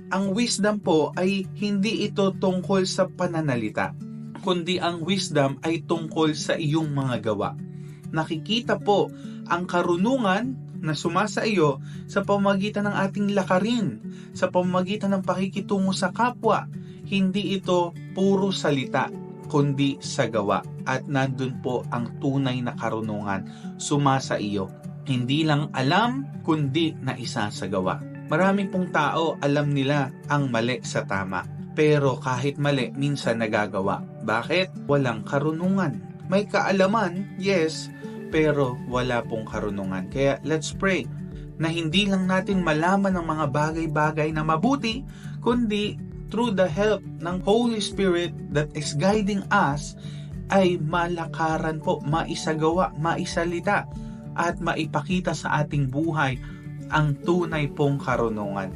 Ang wisdom po ay hindi ito tungkol sa pananalita, kundi ang wisdom ay tungkol sa iyong mga gawa. Nakikita po ang karunungan na sumasa iyo sa pamamagitan ng ating lakarin, sa pamamagitan ng pakikitungo sa kapwa. Hindi ito puro salita, kundi sa gawa. At nandun po ang tunay na karunungan sumasa iyo. Hindi lang alam, kundi naisasagawa. Marami pong tao alam nila ang mali sa tama. Pero kahit mali, minsan nagagawa. Bakit? Walang karunungan. May kaalaman, yes, pero wala pong karunungan. Kaya let's pray na hindi lang natin malaman ang mga bagay-bagay na mabuti, kundi through the help ng Holy Spirit that is guiding us, ay malakaran po, maisagawa, maisalita, at maipakita sa ating buhay ang tunay pong karunungan.